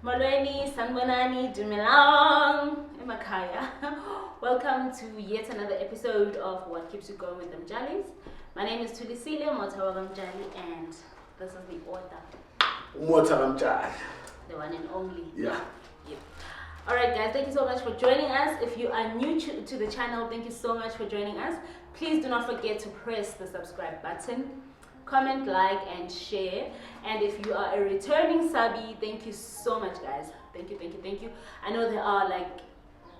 Molweni, Sanbonani, Dumelang, Emakaya. Welcome to yet another episode of What Keeps You Going with Them Jollies. My name is Gabisile Mvubu, and this is the author. The one and only. Yeah. Yep. Alright guys, thank you so much for joining us. If you are new to the channel, thank you so much for joining us. Please do not forget to press the subscribe button, comment, like, and share. And if you are a returning subby, thank you so much guys. Thank you. I know there are like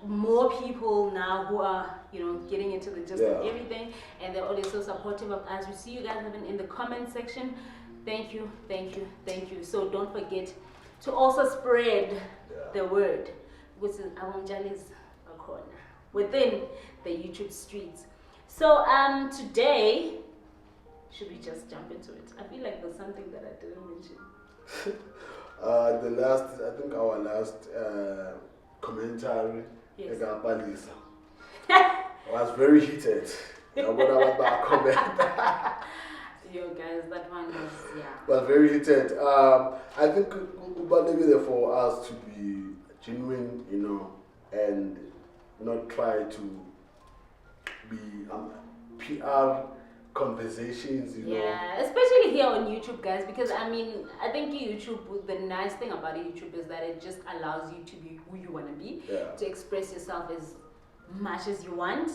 more people now who are, getting into the gist of everything, and they're always so supportive of us. We see you guys even in the comment section. Thank you. So don't forget to also spread the word, which is Awamjali's corner within the YouTube streets. So today, should we just jump into it? I feel like there's something that I didn't mention. Our last commentary, Yes. Gabisile, was very heated. Yo guys, that one was very heated. I think it's there for us to be genuine, and not try to be PR conversations, Yeah, especially here on YouTube, guys, because I think YouTube, the nice thing about YouTube is that it just allows you to be who you want to be, to express yourself as much as you want.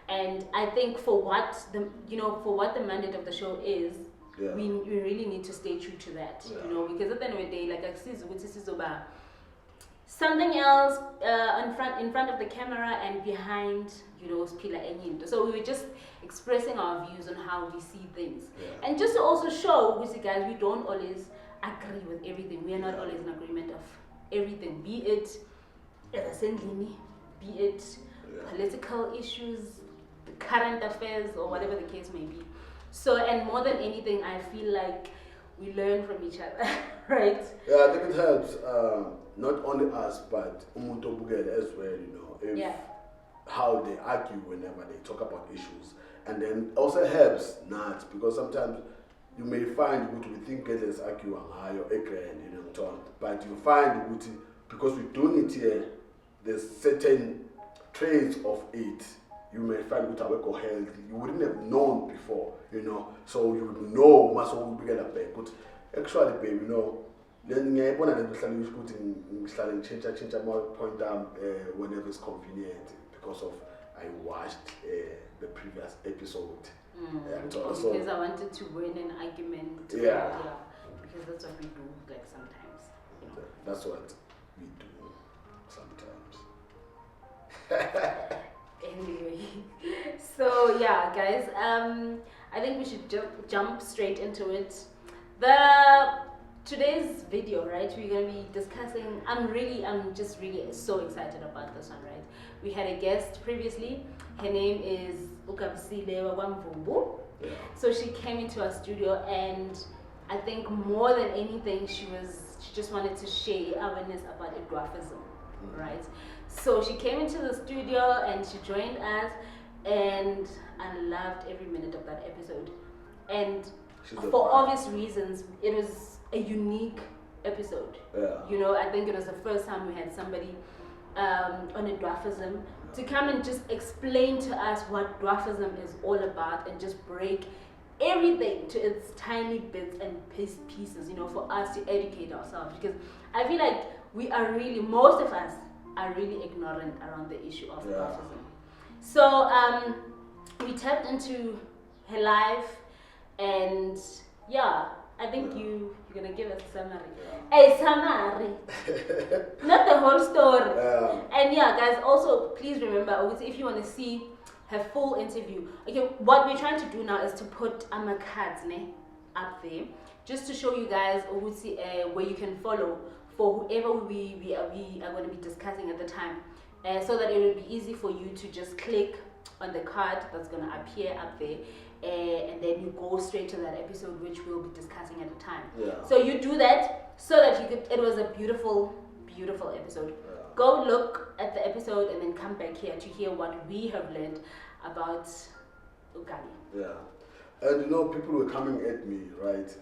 And I think for what the mandate of the show is, we really need to stay true to that, because at the end of the day, like I see about something else in front of the camera and behind, spila enyinto. So we were just expressing our views on how we see things, and just to also show, guys, we don't always agree with everything. We are not always in agreement of everything, be it assembly, be it political issues, the current affairs, or whatever the case may be. So, and more than anything, I feel like we learn from each other, right? Yeah, I think it helps, not only us, but umuntu obukele as well, how they argue whenever they talk about issues. And then also helps not, because sometimes you may find what we think let's argue on higher but you find because we're doing it here, there's certain traits of it. You may find with our health you wouldn't have known before, so you would know must all be together. But actually, baby, then I want to change more point whenever it's convenient, because of I watched the previous episode. Because I wanted to win an argument. Because that's what we do, like sometimes. That's what we do sometimes. Anyway, so guys, I think we should jump straight into it. Today's video, right? We're gonna be discussing. I'm just really so excited about this one, right? We had a guest previously. Her name is Gabisile Mvubu. So she came into our studio, and I think more than anything, she just wanted to share awareness about dwarfism, right? So she came into the studio and she joined us, and I loved every minute of that episode. And for obvious reasons, it was a unique episode. I think it was the first time we had somebody on a dwarfism to come and just explain to us what dwarfism is all about, and just break everything to its tiny bits and pieces, for us to educate ourselves. Because I feel like most of us are really ignorant around the issue of dwarfism. So we tapped into her life, and I think you're gonna give us a summary. A summary, not the whole story. And guys, also please remember, if you want to see her full interview, what we're trying to do now is to put cards up there, just to show you guys where you can follow for whoever we are going to be discussing at the time, so that it will be easy for you to just click on the card that's going to appear up there, and then you go straight to that episode which we'll be discussing at the time. So you do that so that it was a beautiful episode. Go look at the episode and then come back here to hear what we have learned about Ugali. And people were coming at me, right?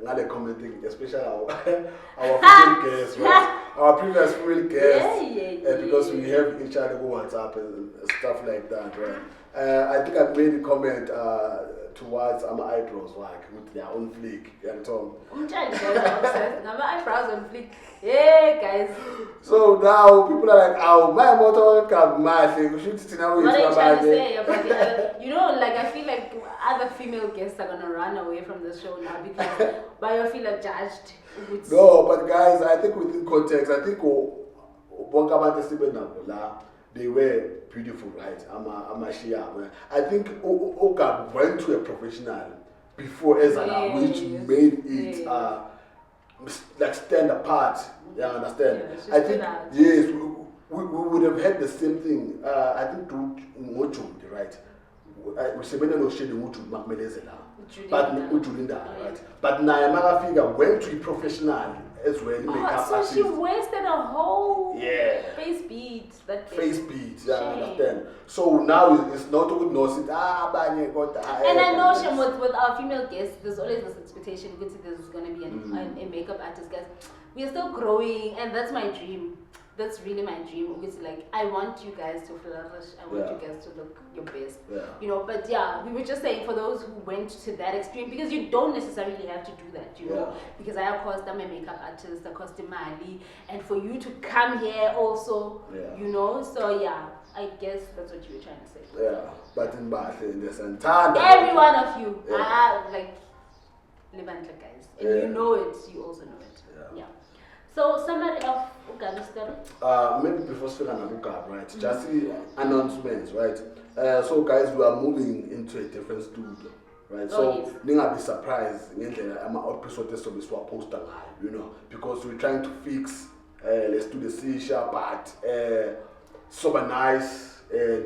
ngale commenting, especially our female guests, right? Our previous female guests, because we have each other on WhatsApp and stuff like that, right? I think I made a comment towards my eyebrows, like with their own flick. And Tom. I'm trying to guys are obsessed. Now my eyebrows on flick. Yeah, guys. So now people are like, "Oh, my motor can match. We should sit now." What are you trying to say about the other? You know, like I feel like other female guests are gonna run away from the show now because by you feel like judged. No, but guys, I think within context, I think they were beautiful, right? I'm a Shia. I think Oka went to a professional before Ezala, which made it like stand apart. Yeah, understand? I think yes, we would have had the same thing. I think to Mochum, right? We say no shade Mochum Macmelezela. But right? But Nayamaga figure went to a professional as well. So she wasted a whole face beat. Face beat, yeah, I understand. So now it's not good nose. And I know Shem, with our female guests, there's always this expectation because there's gonna be a makeup artist, guys. We are still growing, and that's my dream. That's really my dream. Obviously, like I want you guys to flourish. I want you guys to look your best. You know, but we were just saying for those who went to that extreme, because you don't necessarily have to do that, you know. Because I of course I'm a makeup artist, a costume mali, and for you to come here also, you know. So I guess that's what you were trying to say. Yeah, but in Bath, in this entire every one of you are like Levant guys, and you know it. You also know it. So summary of Gabisile. Maybe before speaking on Ugab, right? Just the announcements, right? So guys, we are moving into a different studio, right? So ninga be surprised I'm episode this we swap poster, you know, because we're trying to fix let's do the C-sharp part super nice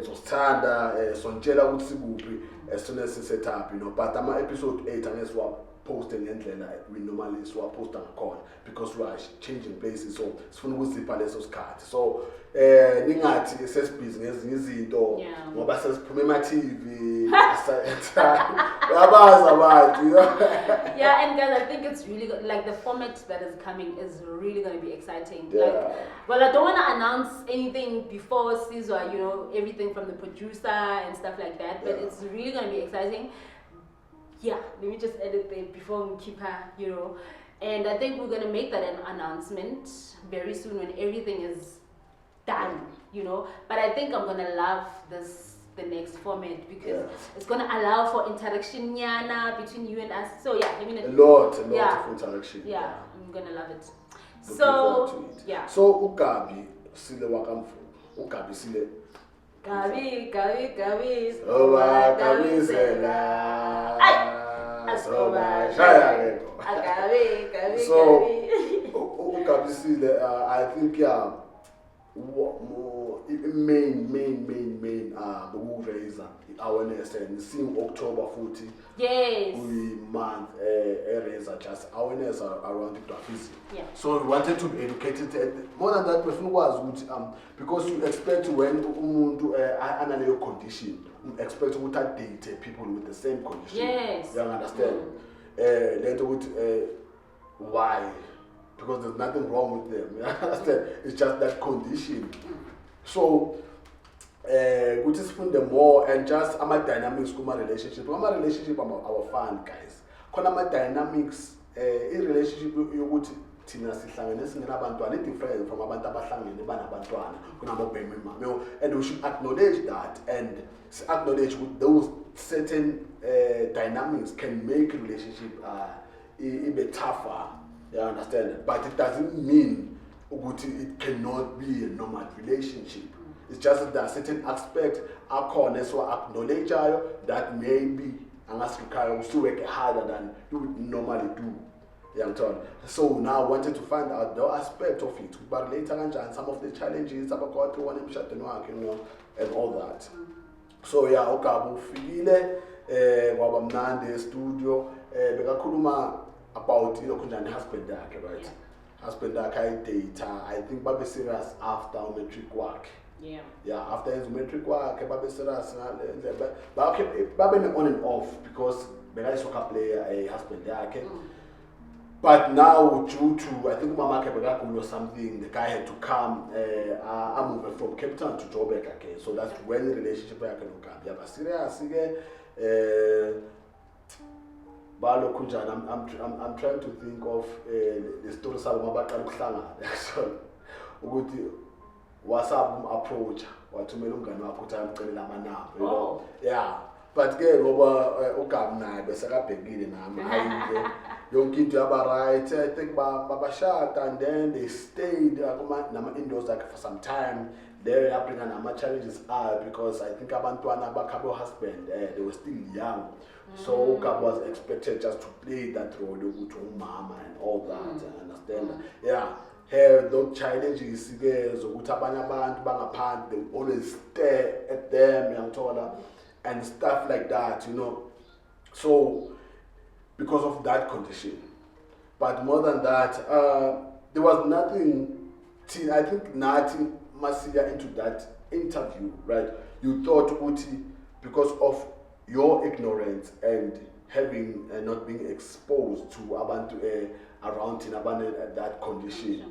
so standard sonjela utsigupi as soon as it's set up, you know, but I'm episode 8 and it's what posting and we normally swap post and call because we are changing places, so it's fun with the palace card. So ningathi ses business izinto ngoba sesiphuma TV yabaza abantu. And guys, I think it's really good. Like the format that is coming is really going to be exciting. Like, well, I don't want to announce anything before Caesar, you know, everything from the producer and stuff like that, but it's really going to be exciting. Let me just edit there before we keep her, you know. And I think we're going to make that an announcement very soon when everything is done, you know. But I think I'm going to love the next format because it's going to allow for interaction between you and us. So I mean, a lot of interaction. I'm going to love it. So Gabisile Gabisile. Gabi. Soba Gabisela. Soba Shaya. So Gabisile, I think main the raise awareness and seeing October 40. We month areas just awareness around the dwarfism. So we wanted to be educated, and more than that, person was because you expect when umuntu analyze condition, you expect to date people with the same condition. You understand? Then with why? Because there's nothing wrong with them. You understand? It's just that condition. So we just find them more and just dynamics in my relationship. My relationship our fun guys. Because dynamics in relationship you would thina sihlangene singenabantwana different from abantu abahlangene banabantwana kunamabhemi and we should acknowledge that and acknowledge with those certain dynamics can make a relationship a bit tougher. You understand? But it doesn't mean it cannot be a normal relationship. It's just that there are certain aspects acknowledge that maybe we still work harder than you would normally do. So now I wanted to find out the aspect of it, but later on some of the challenges about and all that. So Okabu Figile, Wabamnande studio, Bekakuluma about husband right? Husband data. I think Baby serious after metric work. After his metric work, Baby serious but Baby on and off because Bela is a player, a husband But now, due to, I think Mama Kebegakun or something, the guy had to come, I moved from Cape Town to Joburg again. So that's when the relationship I can come. Yeah, but serious again. Balo Kunjan, I'm trying to think of the story of Mabaka Kusanga. So, what's up approach? What to me, yeah. But again, over Ukamna, Besaka Pegin, young kid to have a right, I think Baba shot, and then they stayed indoors like for some time. There, happening and my challenges are because I think Abantuana Bakabo husband, they were still young. So Ukab was expected just to play that role, to mama and all that, I understand. Yeah. Here, those challenges, they always stare at them, and stuff like that, So, because of that condition. But more than that, there was nothing, I think nothing Masia into that interview, right? You thought, Uti, because of your ignorance and having not being exposed to Abantu around in that condition,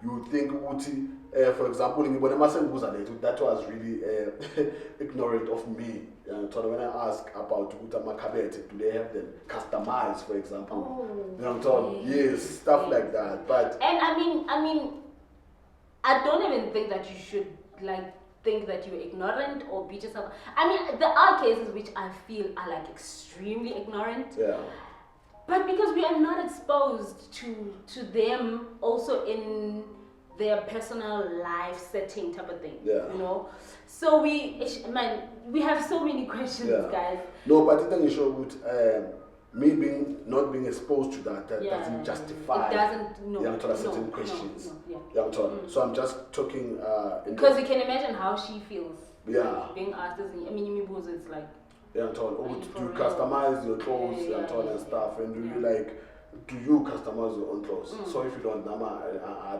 you think Uti, for example, that was really ignorant of me. When I ask about Uta Makabete, do they have them customized, for example? Yes, stuff like that. But and I mean, I don't even think that you should think that you're ignorant or beat yourself. I mean, there are cases which I feel are extremely ignorant. Yeah. But because we are not exposed to them also in their personal life setting type of thing. Yeah. So we have so many questions, guys. No, but the thing is me not being exposed to that doesn't justify. It doesn't. Certain questions. No. So I'm just talking. Because you can imagine how she feels. Yeah. Being asked this, it's like. Do you customize your clothes and stuff, and do you customize your own clothes? So if you don't, I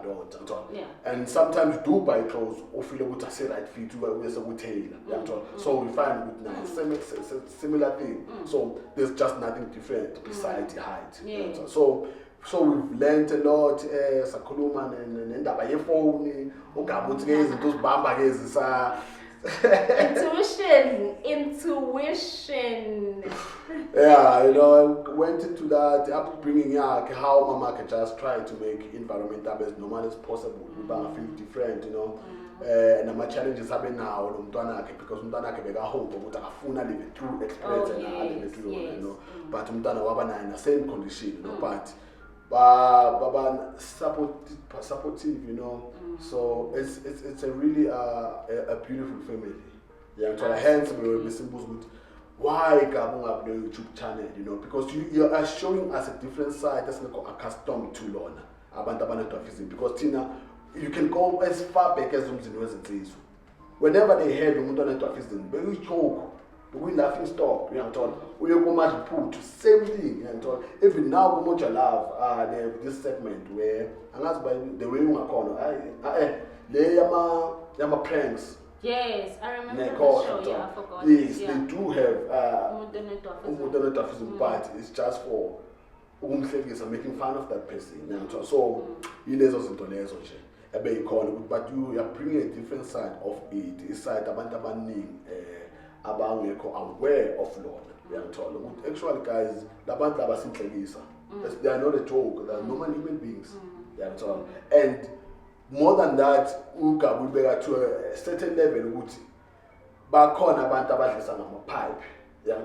don't. Yeah. And sometimes you do buy clothes, or feel able to say right fit you with a tailor. So we find with nice, similar thing. So there's just nothing different besides the height. Yeah. So we've learned a lot. Sakuluma and phone, those bamba Intuition. Yeah, I went into that upbringing. How Mama can just try to make environmental as normal as possible. We don't feel different, and my challenges happen now. Because Mtana home, but I fully live it through experience and I live it through, But Mtana wabana in the same condition, But supportive, So it's a really a beautiful family. Hence we will be symbols with why Gabon the YouTube channel, because you are showing us a different side that's not accustomed to learn about dwarfism. Because Tina, you can go as far back as whenever they heard the dwarfism, very joke. We laughing stock, we go much put same thing, even now we much love they have this segment where and that's by the way you are they are pranks. Yes, I remember the show, I forgot. Yes, they do have dwarfism, but it's just for making fun of that person. So but you are bringing a different side of it. It's side aware of law. Actually, guys, they are not a joke, they are normal human beings. And more than that, we better to a certain level. Back on about a pipe, your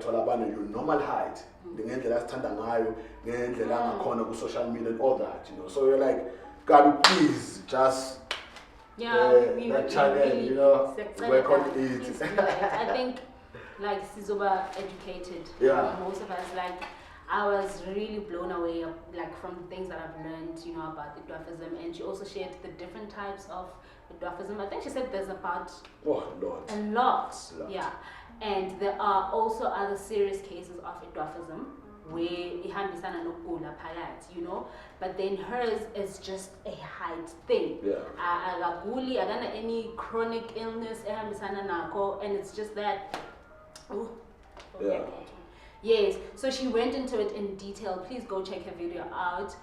normal height, the last time the social media and all that, So you're like, God, please just. We channel, really work on it. I think Sizoba educated. Most of us I was really blown away from the things that I've learned, about the dwarfism, and she also shared the different types of the dwarfism. I think she said there's about a lot. Yeah. And there are also other serious cases of dwarfism where ihambisana nokugula phakathi, but then hers is just a height thing. Akaguli, akana any chronic illness ehambisana nako, and it's just that Yes, so she went into it in detail. Please go check her video out.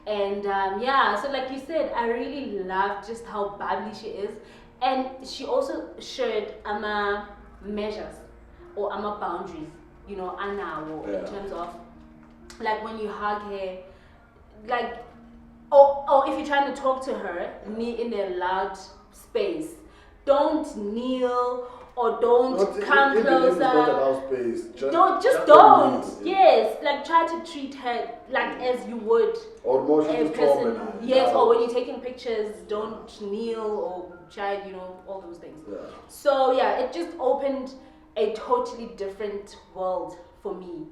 And so like you said, I really love just how bubbly she is. And she also shared measures or boundaries, you know, in terms of like when you hug her, like, or if you're trying to talk to her in a loud space, don't kneel or don't come closer. Don't. Yes, like try to treat her like as you would a person. Yes, or when you're taking pictures, don't kneel or try, you know, all those things. Yeah. So yeah, it just opened a totally different world for me,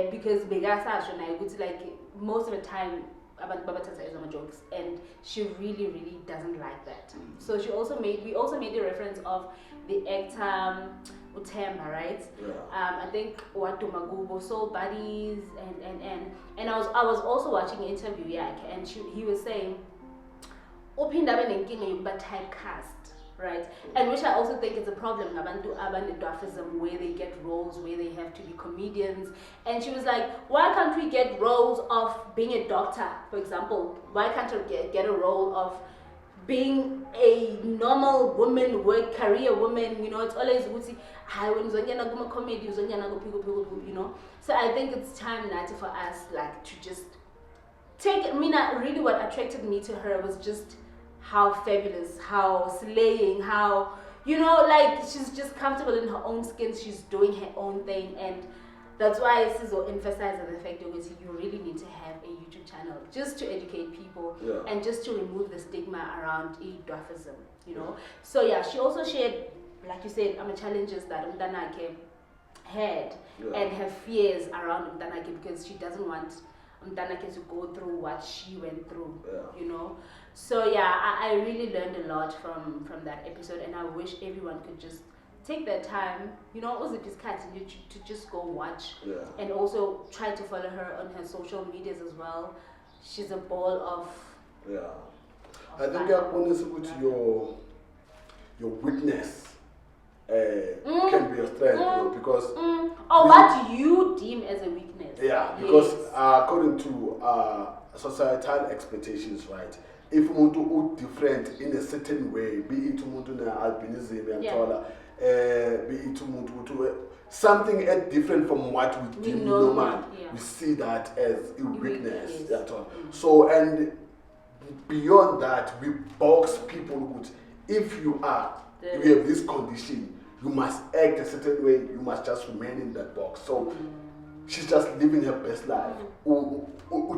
because like most of the time about Baba Tata is jokes, and she really doesn't like that. So we also made a reference of the actor Utemba, right? Yeah. I think Watumagubo, Soul Buddies, and I was also watching an interview, and he was saying uphinda benenkinga yokuba typecast, right? And which I also think is a problem abantu dwarfism, where they get roles where they have to be comedians. And she was like, why can't we get roles of being a doctor, for example? Why can't I get a role of being a normal woman, career woman? You know, it's always when comedy, you know. So I think it's time now for us like to just really what attracted me to her was just how fabulous, how slaying, how, you know, like she's just comfortable in her own skin, she's doing her own thing. And that's why Sizo emphasizes the fact that you really need to have a YouTube channel just to educate people and just to remove the stigma around dwarfism, you know. So yeah, she also shared, like you said, challenges that Umdanake had and her fears around Umdanake, because she doesn't want Umdanake to go through what she went through, you know. So yeah, I really learned a lot from that episode, and I wish everyone could just take their time, you know, to just go watch and also try to follow her on her social medias as well. She's a ball of I think your witness can be a strength, you know, because what do you deem as a weakness? Because according to societal expectations, right, if umuntu different in a certain way, be it umuntu na albinism be it umuntu something different from what we deem normal, we see that as a weakness. So, and beyond that, we box people with, if you have this condition, you must act a certain way, you must just remain in that box. So she's just living her best life. Who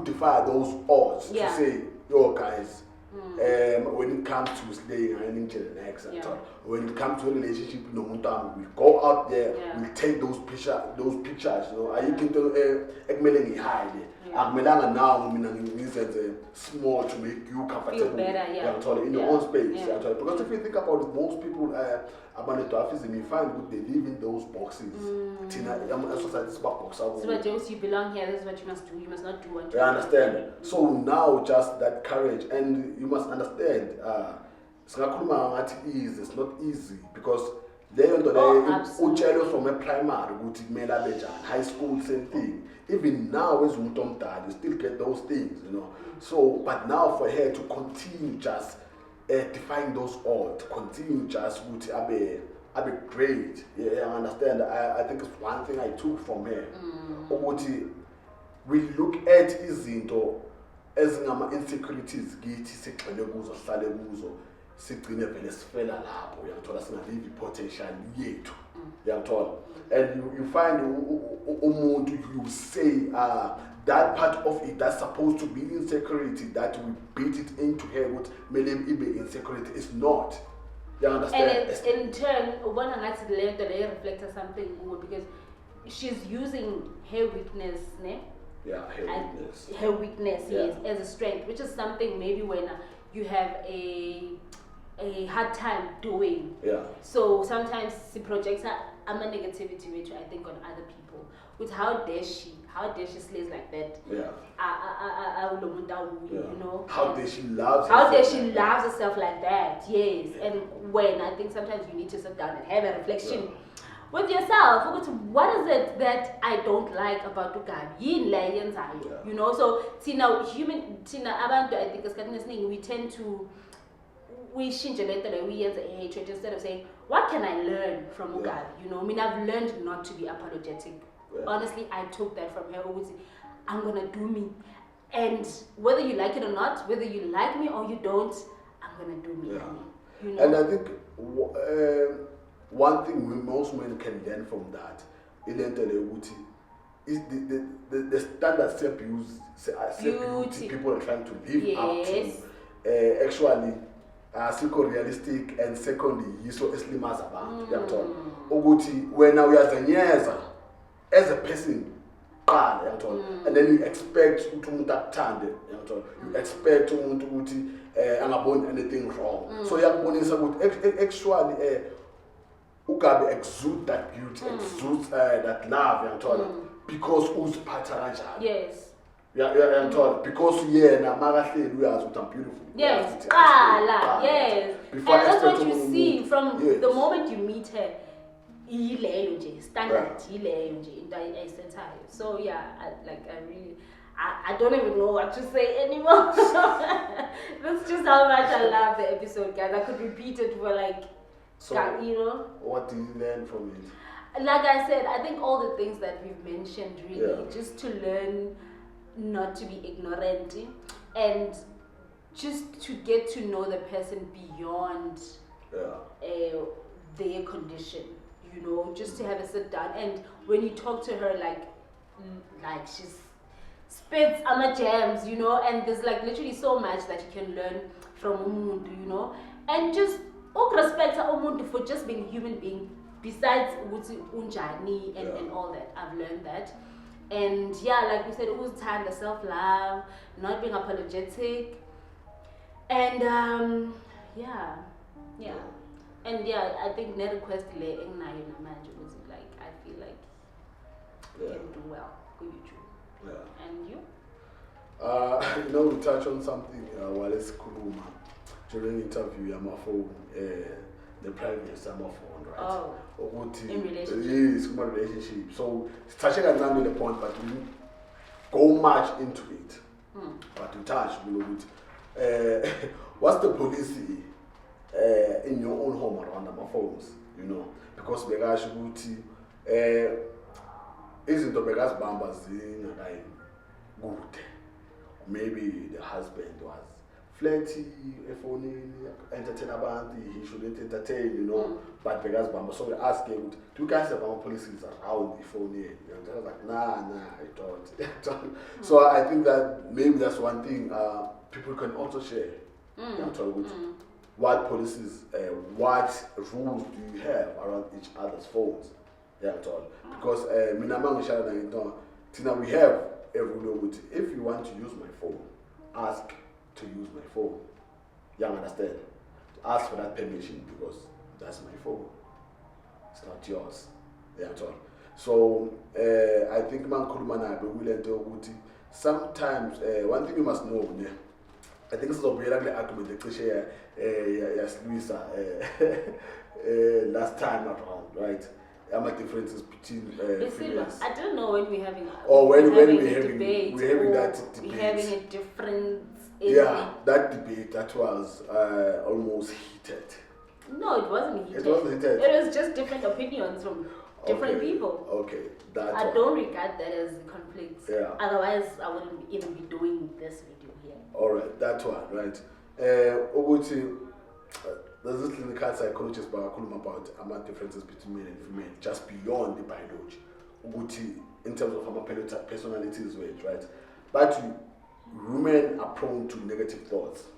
defy those odds to say, yo guys, when it comes to slaying and when it comes to a relationship, we go out there, we take those pictures, you know. Are you going to hide? Now small to make you comfortable in your own space. Because if you think about it, most people about the dwarfism, you find they live in those boxes. So you belong here, this is what you must do, you must not do what you understand. So now just that courage, and you must understand it's not easy, because from a primary, high school, same thing. Even now, as you still get those things, you know. So, but now for her to continue just defying those odds, continue just with be great. I understand. I think it's one thing I took from her. We look at izinto ezingama insecurities kithi sigxile kuzo, sihlale kuzo, sigcine vele sifela lapho, uyathola singavivi potential yethu. And you find umuntu, you say that part of it that's supposed to be insecurity, that we beat it into her with maybe insecurity is not. You understand? And it's in turn they reflect something good, because she's using her weakness, her weakness as a strength, which is something maybe when you have a hard time doing. So sometimes she projects a negativity, which I think on other people, with how dare she slays like that. You know, how dare she loves herself like that. Yes. And when I think sometimes you need to sit down and have a reflection. with yourself. What is it that I don't like about Ugabi? You know, so tina abantu, I think we tend to we hatred instead of saying, what can I learn from Ugabi? You know, I mean, I've learned not to be apologetic. Honestly, I took that from her. I'm gonna do me, and whether you like it or not, whether you like me or you don't, I'm gonna do me. You know? And I think one thing most men can learn from that is the standard beauty people are trying to live up to. Actually, second realistic, and secondly, so eslimas about. When now we as a person, and then you expect to you expect to anything wrong. So actually Ugabi exude that beauty, exudes that love, because who's pattern. Yes. I'm told because we are beautiful. Yes. Yes. And that's what you see from the moment you meet her. Standard. So yeah, I don't even know what to say anymore. That's just how much I love the episode, guys. I could repeat it for what do you learn from it? Like I said, I think all the things that we've mentioned, really, just to learn not to be ignorant and just to get to know the person beyond their condition, you know, just to have a sit down. And when you talk to her, like she's spits ama gems, you know, and there's literally so much that you can learn from umuntu, you know, and just respect umuntu for just being a human being, besides unjani and all that. I've learned that. And like we said, it was time, the self-love, not being apologetic, and and I think net request I feel like you can do well. Good you. And you? You know, we touch on something while it's Kuluma during interview. I'm a phone, the privacy. I'm a phone, right? Oh. In relationship. Yes, my relationship. So touching on the point, but we go much into it. But we touch, what's the policy in your own home around our phones? You know, because Begash Guti isn't the Begas Bambas in good. Maybe the husband was flirty, entertain about he shouldn't entertain, you know, but Begas Bamba. So we ask him, do you guys have our policies around the phone? And I was like, nah, I don't. So I think that maybe that's one thing people can also share. What policies, what rules do you have around each other's phones? Because we have a rule with if you want to use my phone, ask to use my phone. You understand? Ask for that permission because that's my phone. It's not yours. So I think sometimes one thing you must know. I think this is a very ugly argument that share last time around, right? There are differences between females. I don't know when we're having we're debate. We're having that debate. We're having a difference. That debate that was almost heated. No, it wasn't heated. It wasn't heated. It was just different opinions from different people. Okay, I don't regard that as conflicts. Otherwise, I wouldn't even be doing this video here. Alright, that one, right. There's this clinical psychologist about differences between male and female, just beyond the biology. In terms of our personalities, right? But women are prone to negative thoughts,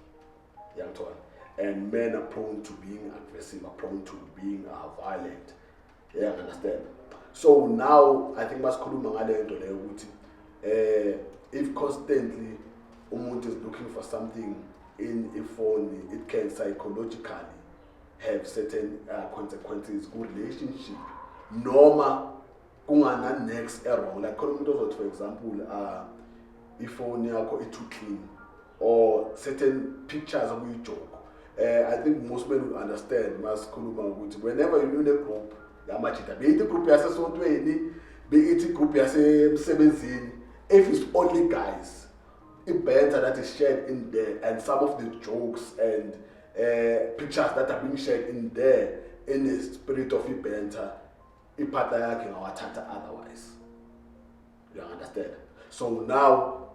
and men are prone to being aggressive, are prone to being violent. Yeah, understand? So now I think if constantly umuntu is looking for something in a phone, it can psychologically have certain consequences. Good relationship, norma, kungana next error. Like for example, if phone is too clean, or certain pictures of you joke. I think most men will understand. Whenever you're in a group yamachita be it group yasesontweni be it group yasemsebenzini. If it's only guys, it banter that is shared in there, and some of the jokes and pictures that are being shared in there in the spirit of banter, iphatha yakhe ngawathatha otherwise. You understand? So now,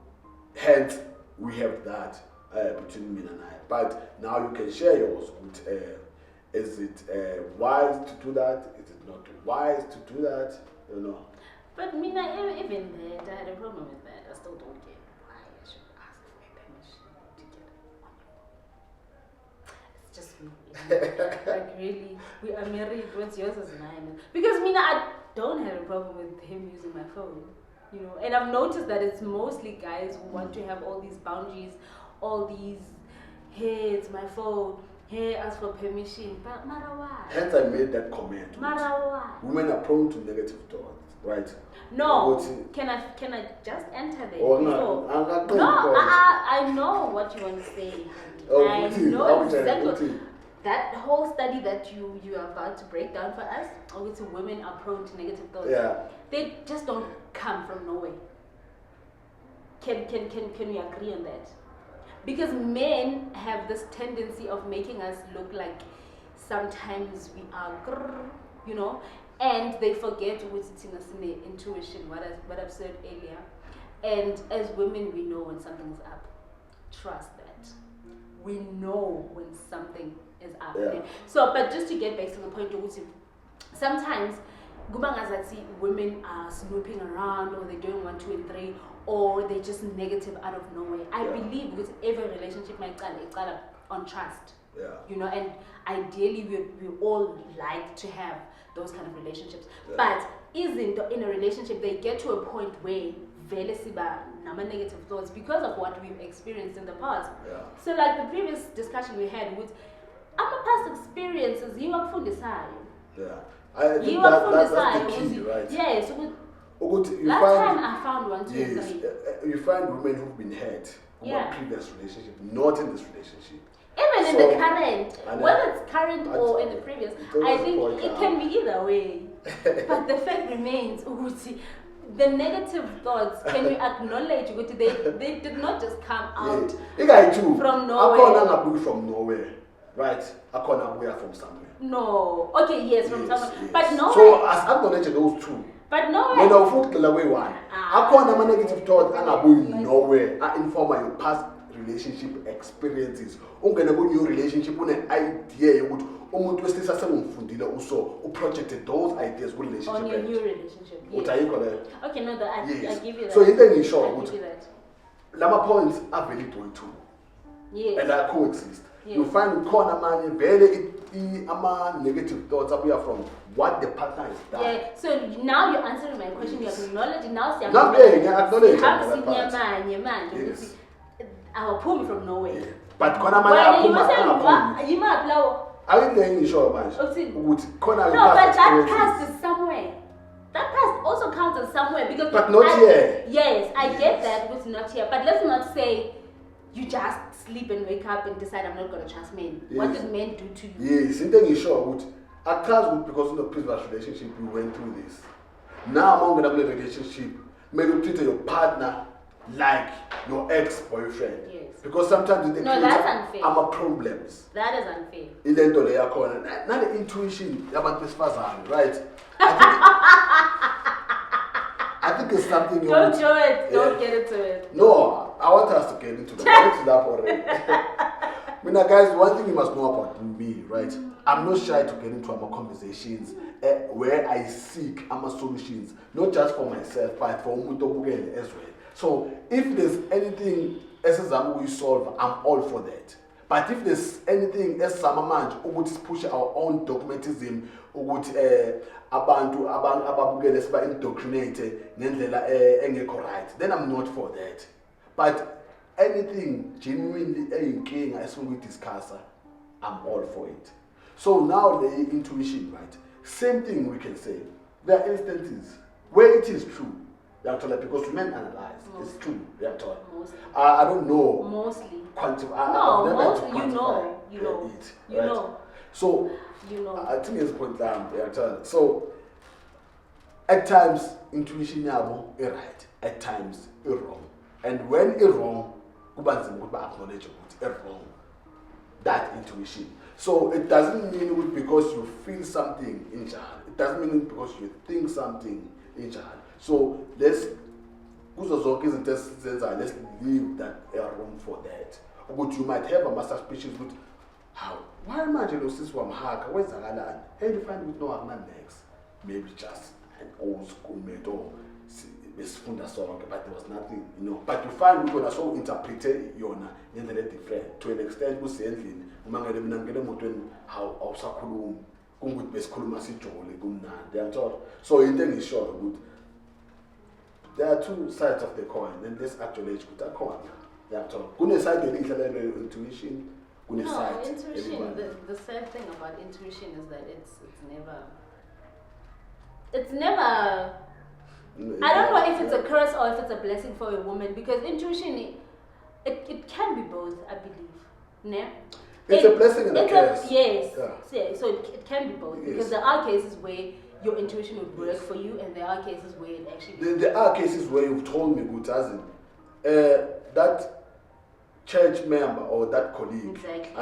hence, we have that between me and I. But now you can share yours. Is it wise to do that? Is it not wise to do that? You know. But Mina, even that, I had a problem with that. I still don't get why I should ask for permission to get it. It's just me. Like really, we are married. What's yours is mine. Because Mina, I don't have a problem with him using my phone. You know, and I've noticed that it's mostly guys who want to have all these boundaries, all these, hey, it's my phone, hey, ask for permission, but matter what. Hence I made that comment. Matter what. Women are prone to negative thoughts, right? No, can I just enter there? Oh, no, I know what you want to say. Oh, I know exactly. That whole study that you are about to break down for us, obviously women are prone to negative thoughts. Yeah. They just don't come from nowhere. Can we agree on that? Because men have this tendency of making us look like sometimes we are, you know, and they forget what's in us in the intuition, what I've said earlier. And as women, we know when something's up. Trust that. We know when something is up. Yeah. So, but just to get back to the point, sometimes women are snooping around, or they're doing 1, 2, and 3, or they're just negative out of nowhere. I believe with every relationship might start on trust. Yeah. You know, and ideally we all like to have those kind of relationships. Yeah. But in a relationship they get to a point where vele siba nama negative thoughts because of what we've experienced in the past. Yeah. So like the previous discussion we had with our past experiences, you are fundisayo. Yeah. I think that's the key, right? Yes. Last time I found 1, 2, and 3. You find women who've been hurt from a previous relationship, not in this relationship. Even in the current, whether it's current or in the previous, I think it can be either way. But the fact remains, the negative thoughts, can you acknowledge they did not just come out from nowhere. Akona from nowhere, right? Akona from somewhere. No. Okay, yes, from somewhere. Yes. But nowhere. So as acknowledge those two. But nowhere. When I foot the way one. Akona negative thoughts and going nowhere. I inform your past relationship experiences. Ungena ku new relationship une idea ukuthi umuntu wesilisa sengumfundile uso uprojected those ideas ku relationship. On your new relationship. Yes. Okay, no, I give you that. So into engisho ukuthi lama points are very true. Yes. And they coexist. Yes. You find corner manje vele ama negative thoughts are from what the partner is done. Yeah. So now you're answering my question. Yes. You acknowledge now. Not being acknowledge. Yes. Our pull from nowhere. Yeah. But corner manje you might blow. I didn't sure man. No, but that past is somewhere. That past also counts as somewhere because. But not here. Yes, I get that, but not here. But let's not say you just sleep and wake up and decide I'm not going to trust men. Yes. What did men do to you? Yes, something is sure. At times, because in the previous relationship, you went through this. Now, among the relationship, maybe you treat your partner like your ex-boyfriend. Yes. Because sometimes they that's unfair. Ama problems. That is unfair. Ilento le yakhona. Not the intuition yabantu besifazane, right? I think it's something. Don't do it. Don't get into it. No, I want us to get into that. Get to that already. Guys, one thing you must know about me, right? I'm not shy to get into our conversations where I seek our solutions, not just for myself, but for umuntu obukele as well. So if there's anything else we solve, I'm all for that. But if there's anything else ukuthi push our own dogmatism, ukuthi abantu ababukele siba indoctrinated ngendlela engekho right, then I'm not for that. But anything genuinely eyinkinga esifuna ukudiscussa, I'm all for it. So now the intuition, right? Same thing we can say. There are instances where it is true. Because men analyze, mostly. It's true. I don't know. Mostly. Mostly, you know. So I think it's point so at times intuition yabo is right, at times it's wrong. And when it's wrong, kubanzima ukuthi acknowledge ukuthi it's wrong. That intuition. So it doesn't mean because you feel something in child. It doesn't mean because you think something in child. So let's leave that room for that. But you might have a master species with how why imagine this from haka where's the land? Hey, you find with no man next. Maybe just an old school mate or but there was nothing, But you find we so interpreted yona different to an extent who say how also so in the short good. There are two sides of the coin, and this actually is good coin. Good side intuition, good side. Intuition. The sad thing about intuition is that it's never. I don't know if it's a curse or if it's a blessing for a woman, because intuition, it can be both, I believe. No? It's a blessing and a curse. Yes. Yeah. So it can be both, because there are cases where your intuition would work for you, and there are cases where it actually. There are cases where you've told me, good as that church member or that colleague. Exactly.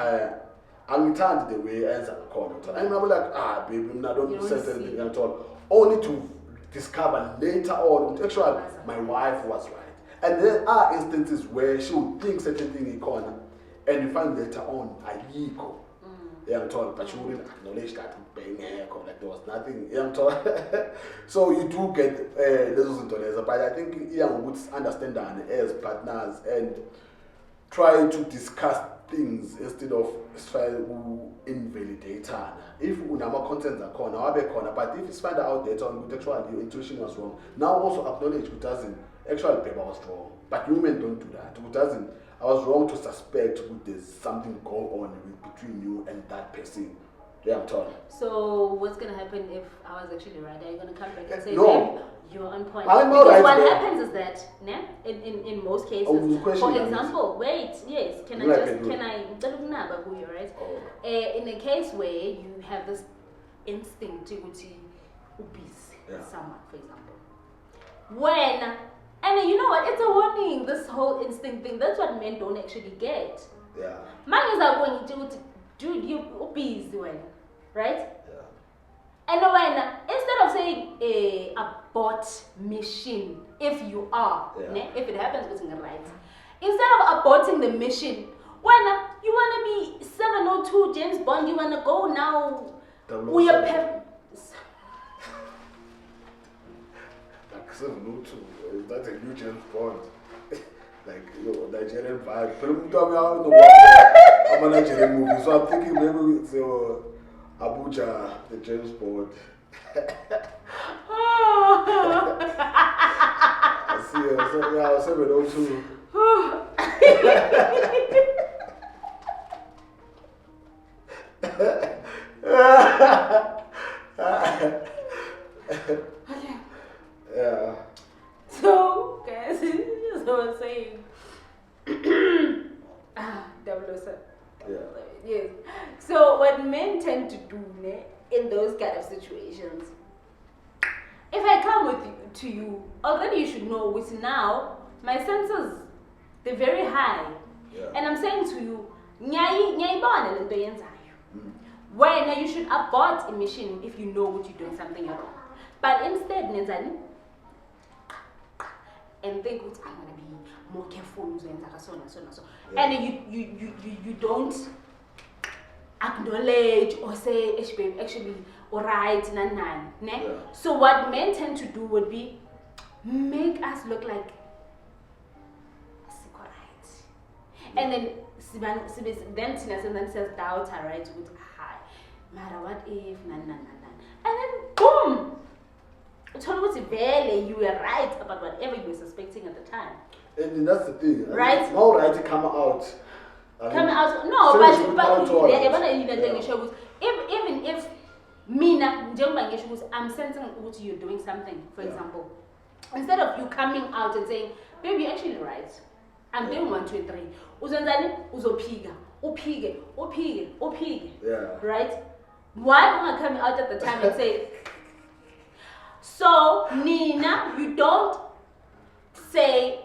I'm turned the way as I call it. And I'm like, baby, I don't say anything at all. Only to discover later on, actually, my wife was right. And there are instances where she would think certain thing in corner, and you find later on a ego. I'm told, but she wouldn't acknowledge that like there was nothing. I'm told. So you do get but I think young would understand that as partners and try to discuss things instead of try to invalidate her. If unama content are corner, but if it's find out that actually your intuition was wrong, now also acknowledge it doesn't actually paper was wrong. But women don't do that. It doesn't. I was wrong to suspect there's something going on between you and that person. Yeah, I'm told. So what's gonna happen if I was actually right? Are you gonna come back and say, no, you're on point? I'm because right what there. happens is that, in most cases, for example, can I right? Oh. In a case where you have this instinct to obese someone, for example, and you know what? It's a warning. This whole instinct thing. That's what men don't actually get. Yeah. Man is like going to dude, you obese when, right? Yeah. And when instead of saying abort mission, if you are, if it happens within the right, instead of aborting the mission, when you wanna be 702 James Bond, you wanna go now. We are like 702. That's a new James Bond. Like, Nigerian vibe. I'm a Nigerian movie, so I'm thinking maybe it's Abuja, the James Bond. I see her. So, yeah, I was 702. Yeah. So, guys, this is what I'm saying. 007. Yeah. Yes. So, what men tend to do in those kind of situations, if I come to you, already you should know with now, my senses, they're very high. Yeah. And I'm saying to you, when you should abort a mission if you know what you're doing something wrong. But instead, and think I'm gonna be more careful so. Yeah. And you don't acknowledge or say actually alright, nan. Yeah. So what men tend to do would be make us look like alright. And then says doubt, right? With hi. Matter what if nan. And then boom! You were right about whatever you were suspecting at the time. And that's the thing. Right? Now, right to come out. Come out. No, but even if Mina, I'm sensing what you're doing something, for example. Instead of you coming out and saying, baby, you're actually right. I'm doing 1, 2, 3. Uzenzani uzopiga. Upige. Yeah. Right? Why am I coming out at the time and say, so Nina, you don't say,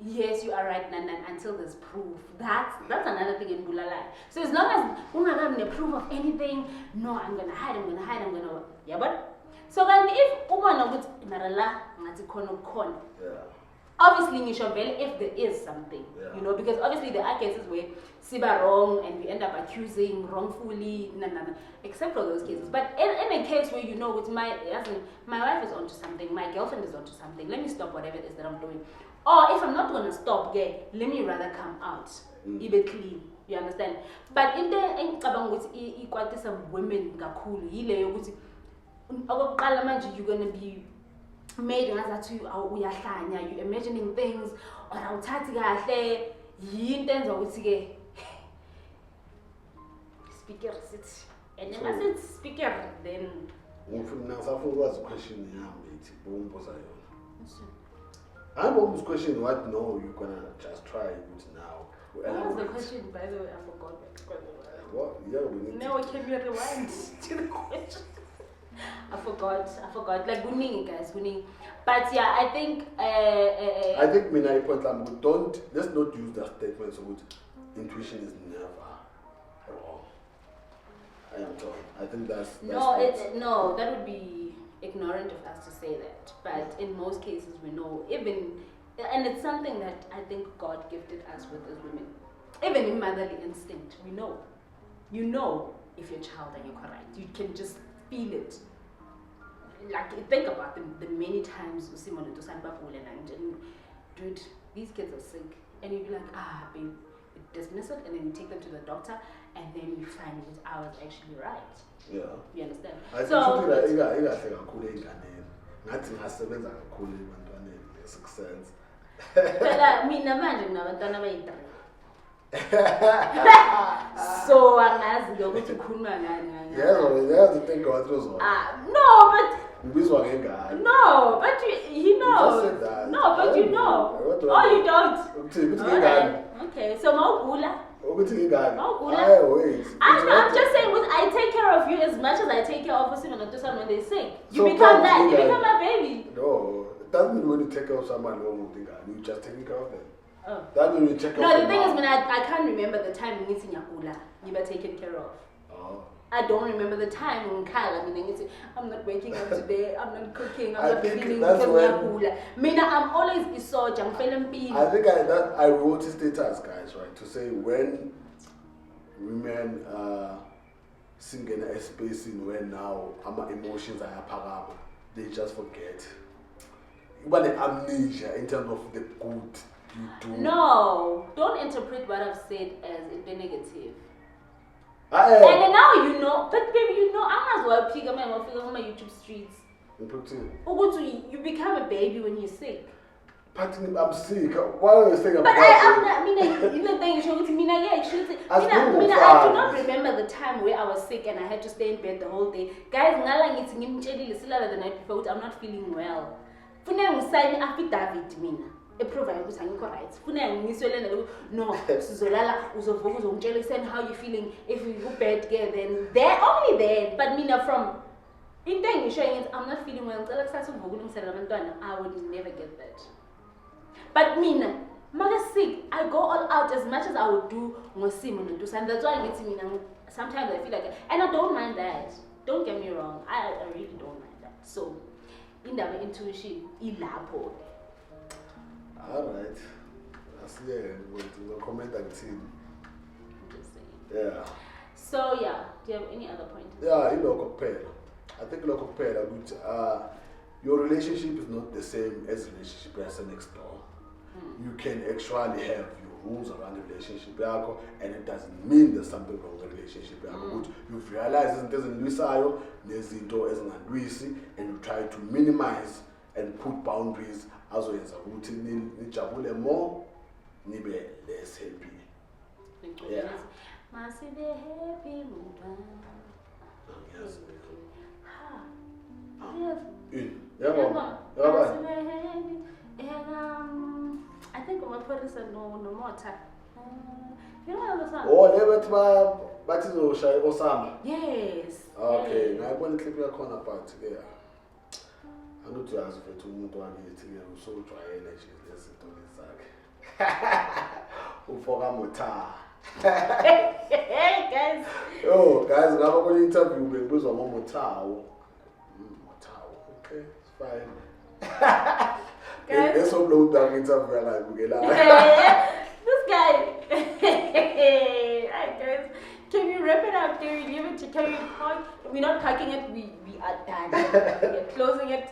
yes, you are right, Nanan, until there's proof. That's another thing in Bulala. So as long as we don't have proof of anything, no, I'm gonna hide, yeah, but so then if Umana would Narala Natikono obviously if there is something, you know, because obviously there are cases where Siba wrong and we end up accusing wrongfully, except for those cases. But in a case where you know with my wife is onto something, my girlfriend is onto something, let me stop whatever it is that I'm doing. Or if I'm not gonna stop, let me rather come out, be clean. You understand? But in the quite some women kakulu, you're gonna be made as you imagining things or awuthathi kahle yinto enza ukuthi speaker sithi and then I said speaker then ngifuna ngisafuna question yami ithi bombuza yona I'm question what no you gonna just try it now. What was the question, by the way? I forgot. What? Yeah, we need now can you rewind to the question? I forgot. Like winning, guys, winning. But yeah, I think. I think my point. Let's not use that statement. So good. Intuition is never wrong. I am told. I think that's no. That would be ignorant of us to say that. But in most cases, we know. And it's something that I think God gifted us with as women. Even in motherly instinct, we know. You know if your child and you're correct. You can just feel it. Like, think about the many times you see and dude, these kids are sick. And you'd be like, babe, dismiss it, and then you take them to the doctor, and then you find it, I was actually right. Yeah. You understand? I success. So angazi ukuthi ukhuluma ngani ngani. Yeah, to think about those. No, but no, but you know. You just said that. No, but you know. Oh, you don't. Okay, so Maugula. I'm just saying, I take care of you as much as I take care of Osimo and Otosan when they're sick. You become that. You become my baby. No, it doesn't mean when you take care of someone, you just take care of them. Oh. That means you check out. No, the thing is, I can't remember the time when it's in Yakula, you were taken care of. Oh. I don't remember the time when I'm not waking up today, I'm not cooking, I'm not cleaning because Yakula. I'm always isoja, I'm feeling pain. I think I wrote a status, guys, right, to say when women sing in a space in where now our emotions are apparent, they just forget. But the amnesia in terms of the good. No, don't interpret what I've said as the negative. And then now you know, but baby, you know, I as well pick up my YouTube streets. You become a baby when you're sick. I'm sick. Why are you saying about that? I do not remember the time where I was sick and I had to stay in bed the whole day. Guys, the night before, I'm not feeling well. Sign affidavit, prove ukuthi angikho right. Funa ngiswelena no sizolala uzovuka uzongitshela extend how you feeling if you bad girl then there only then but mina from into engishoying is I'm not feeling well ngicela kusasa uvuka ulungisela abantwana I would never get that. But mina maka sick I go all out as much as I would do ngosimo nontusana. That's why ngithi mina sometimes I feel like and I don't mind that. Don't get me wrong. I really don't mind that. So indaba intuition ilapho. Alright. That's we'll comment on team. Yeah. So yeah, do you have any other point? Yeah, compare. I think compare your relationship is not the same as relationship as next door. You can actually have your rules around the relationship and it doesn't mean there's something wrong with the relationship. You've realized it doesn't and you try to minimize and put boundaries as well as a more less happy. Yeah. I think I'm a person no more time. You know the song? Oh, never but it's Osama. Yes. Okay, Yes. now I want to clip your corner part. Yeah. I know to ask for 2 months together. So try energy. Listen to this. Who forgot Mota? Hey, guys. Oh, guys, I'm going to interview with Buzo Mota. Okay, it's fine. There's some low down interview like this guy. Alright, guys. Can we wrap it up? Can we leave it? Can we park? We're not parking it. We are done. We're closing it.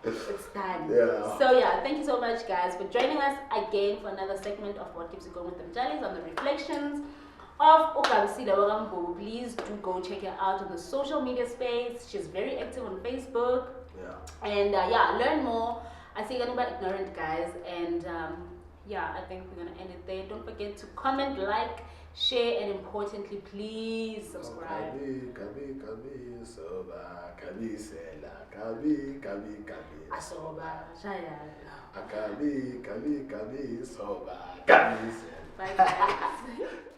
It's done. Yeah. So yeah, thank you so much, guys, for joining us again for another segment of What Keeps You Going with the Mjalis on the reflections of Gabisile Mvubu. Please do go check her out on the social media space. She's very active on Facebook. Yeah. And yeah, learn more. I say you're not ignorant, guys. And yeah, I think we're gonna end it there. Don't forget to comment, like, share, and importantly, please subscribe. Asoba, Jaya. Kabi, soba, kabi. Bye, guys.